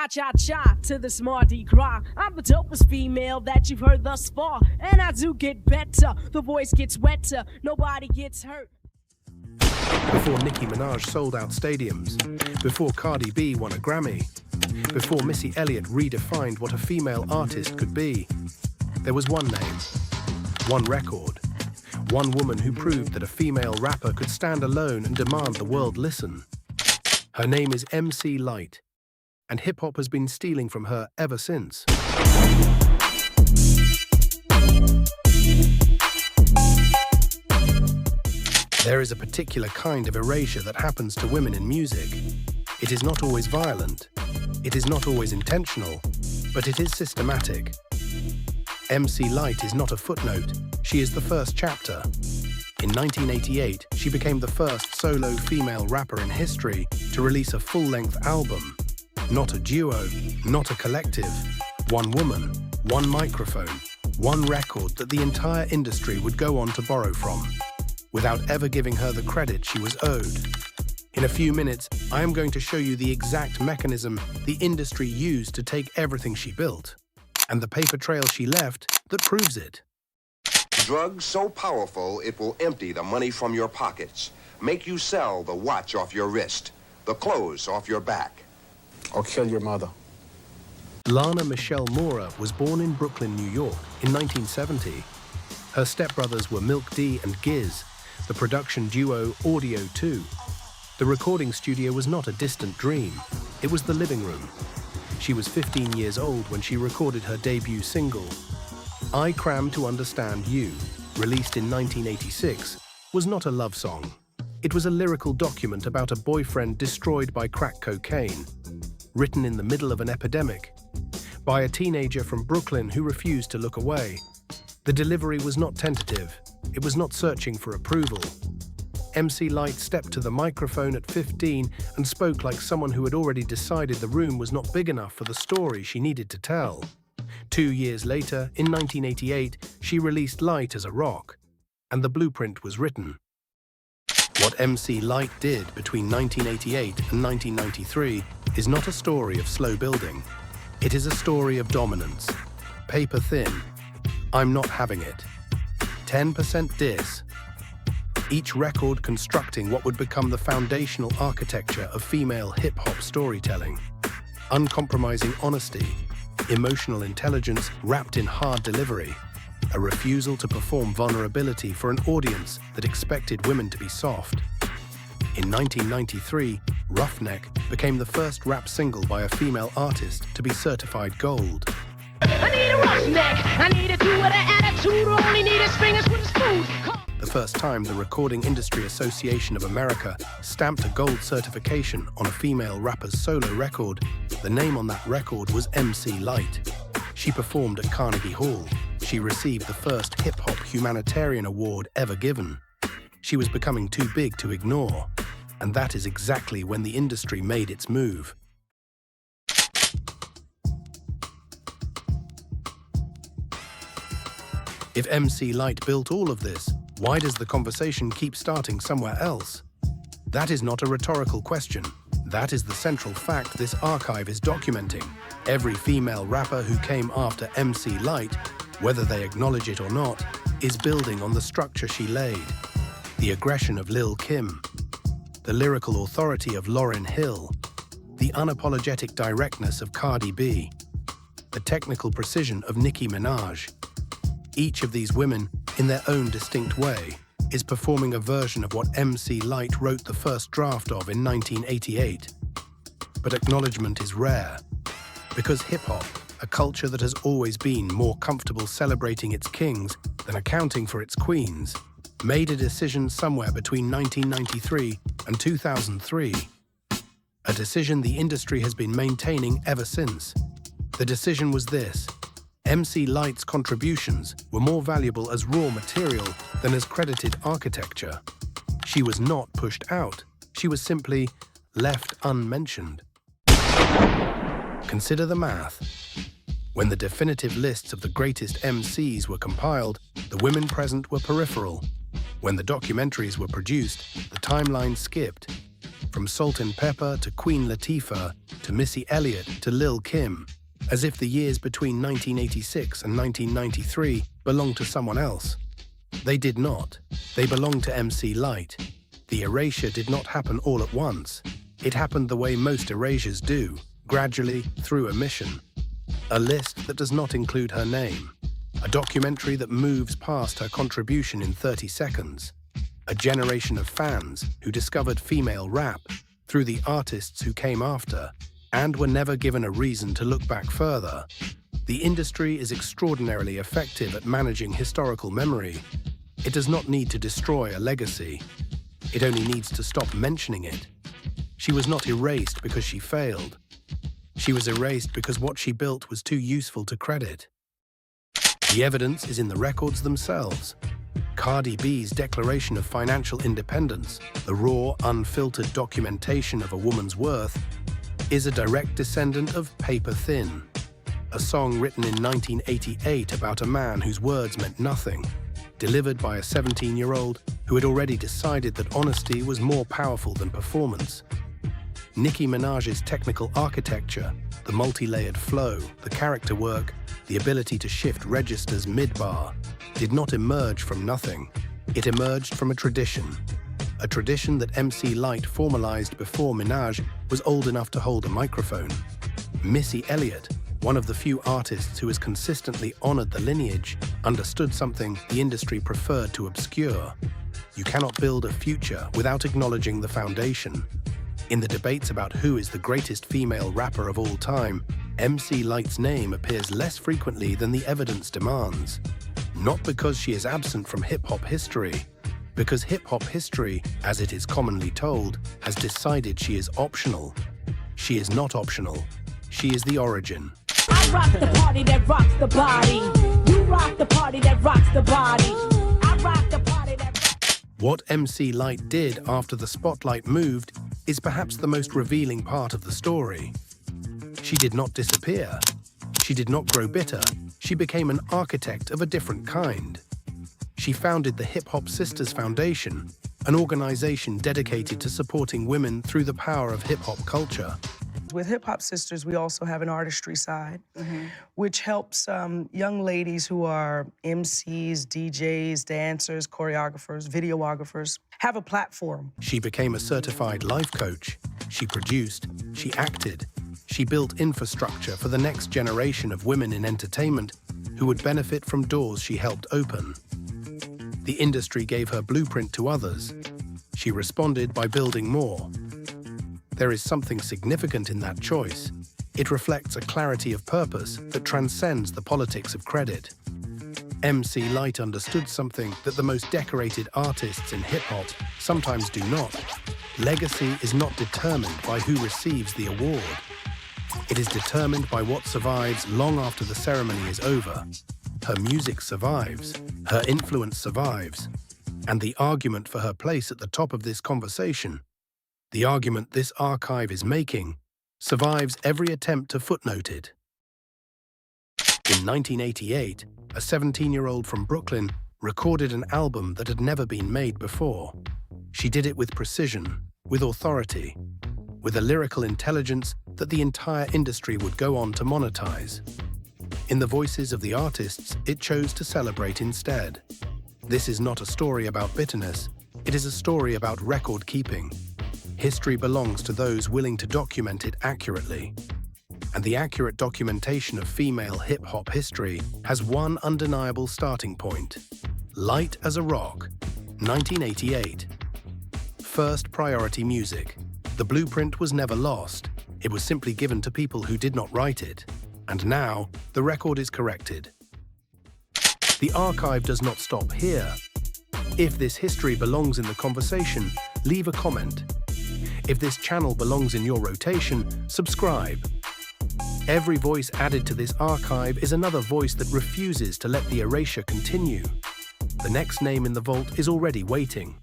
Cha-cha-cha to this Mardi Gras. I'm the dopest female that you've heard thus far. And I do get better, the voice gets wetter, nobody gets hurt. Before Nicki Minaj sold out stadiums, before Cardi B won a Grammy, before Missy Elliott redefined what a female artist could be, there was one name, one record, one woman who proved that a female rapper could stand alone and demand the world listen. Her name is MC Lyte, and hip-hop has been stealing from her ever since. There is a particular kind of erasure that happens to women in music. It is not always violent, it is not always intentional, but it is systematic. MC Lyte is not a footnote, she is the first chapter. In 1988, she became the first solo female rapper in history to release a full-length album. Not a duo, not a collective. One woman, one microphone, one record that the entire industry would go on to borrow from, without ever giving her the credit she was owed. In a few minutes, I am going to show you the exact mechanism the industry used to take everything she built, and the paper trail she left that proves it. Drugs so powerful it will empty the money from your pockets, make you sell the watch off your wrist, the clothes off your back. Or kill your mother. Lana Michelle Mora was born in Brooklyn, New York in 1970. Her stepbrothers were Milk D and Giz, the production duo Audio 2. The recording studio was not a distant dream, it was the living room. She was 15 years old when she recorded her debut single. I Cram to Understand You, released in 1986, was not a love song. It was a lyrical document about a boyfriend destroyed by crack cocaine, written in the middle of an epidemic, by a teenager from Brooklyn who refused to look away. The delivery was not tentative, it was not searching for approval. MC Lyte stepped to the microphone at 15 and spoke like someone who had already decided the room was not big enough for the story she needed to tell. 2 years later, in 1988, she released Lyte as a rock, and the blueprint was written. What MC Lyte did between 1988 and 1993 is not a story of slow building. It is a story of dominance. Paper thin. I'm not having it. 10% diss. Each record constructing what would become the foundational architecture of female hip-hop storytelling. Uncompromising honesty, emotional intelligence wrapped in hard delivery, a refusal to perform vulnerability for an audience that expected women to be soft. In 1993, Roughneck became the first rap single by a female artist to be certified gold. I need a roughneck, I need a dude with an attitude, only need his fingers with his food. The first time the Recording Industry Association of America stamped a gold certification on a female rapper's solo record, the name on that record was MC Lyte. She performed at Carnegie Hall. She received the first hip-hop humanitarian award ever given. She was becoming too big to ignore, and that is exactly when the industry made its move. If MC Lyte built all of this, why does the conversation keep starting somewhere else? That is not a rhetorical question. That is the central fact this archive is documenting. Every female rapper who came after MC Lyte, whether they acknowledge it or not, is building on the structure she laid. The aggression of Lil' Kim, the lyrical authority of Lauryn Hill, the unapologetic directness of Cardi B, the technical precision of Nicki Minaj. Each of these women, in their own distinct way, is performing a version of what MC Lyte wrote the first draft of in 1988. But acknowledgement is rare, because hip-hop, a culture that has always been more comfortable celebrating its kings than accounting for its queens, made a decision somewhere between 1993 and 2003. A decision the industry has been maintaining ever since. The decision was this: MC Lyte's contributions were more valuable as raw material than as credited architecture. She was not pushed out, she was simply left unmentioned. Consider the math. When the definitive lists of the greatest MCs were compiled, the women present were peripheral. When the documentaries were produced, the timeline skipped. from Salt and Pepper to Queen Latifah to Missy Elliott to Lil Kim, as if the years between 1986 and 1993 belonged to someone else. They did not. They belonged to MC Lyte. The erasure did not happen all at once. It happened the way most erasures do, gradually through omission. A list that does not include her name. A documentary that moves past her contribution in 30 seconds. A generation of fans who discovered female rap through the artists who came after and were never given a reason to look back further. The industry is extraordinarily effective at managing historical memory. It does not need to destroy a legacy. It only needs to stop mentioning it. She was not erased because she failed. She was erased because what she built was too useful to credit. The evidence is in the records themselves. Cardi B's declaration of financial independence, the raw, unfiltered documentation of a woman's worth, is a direct descendant of Paper Thin, a song written in 1988 about a man whose words meant nothing, delivered by a 17-year-old who had already decided that honesty was more powerful than performance. Nicki Minaj's technical architecture, the multi-layered flow, the character work, the ability to shift registers mid-bar, did not emerge from nothing. It emerged from a tradition that MC Lyte formalized before Minaj was old enough to hold a microphone. Missy Elliott, one of the few artists who has consistently honored the lineage, understood something the industry preferred to obscure. You cannot build a future without acknowledging the foundation. In the debates about who is the greatest female rapper of all time, MC Lyte's name appears less frequently than the evidence demands. Not because she is absent from hip-hop history, because hip-hop history, as it is commonly told, has decided she is optional. She is not optional. She is the origin. I rock the party that rocks the body. You rock the party that rocks the body. I rock the party that... What MC Lyte did after the spotlight moved is perhaps the most revealing part of the story. She did not disappear. She did not grow bitter. She became an architect of a different kind. She founded the Hip Hop Sisters Foundation, an organization dedicated to supporting women through the power of hip-hop culture. With Hip Hop Sisters, we also have an artistry side, which helps young ladies who are MCs, DJs, dancers, choreographers, videographers have a platform. She became a certified life coach. She produced, she acted, she built infrastructure for the next generation of women in entertainment who would benefit from doors she helped open. The industry gave her blueprint to others. She responded by building more. There is something significant in that choice. It reflects a clarity of purpose that transcends the politics of credit. MC Lyte understood something that the most decorated artists in hip-hop sometimes do not. Legacy is not determined by who receives the award. It is determined by what survives long after the ceremony is over. Her music survives, her influence survives, and the argument for her place at the top of this conversation, the argument this archive is making, survives every attempt to footnote it. In 1988, a 17-year-old from Brooklyn recorded an album that had never been made before. She did it with precision, with authority, with a lyrical intelligence that the entire industry would go on to monetize. In the voices of the artists, it chose to celebrate instead. This is not a story about bitterness, it is a story about record keeping. History belongs to those willing to document it accurately. And the accurate documentation of female hip-hop history has one undeniable starting point. Light as a Rock, 1988. First priority music. The blueprint was never lost. It was simply given to people who did not write it. And now, the record is corrected. The archive does not stop here. If this history belongs in the conversation, leave a comment. If this channel belongs in your rotation, subscribe. Every voice added to this archive is another voice that refuses to let the erasure continue. The next name in the vault is already waiting.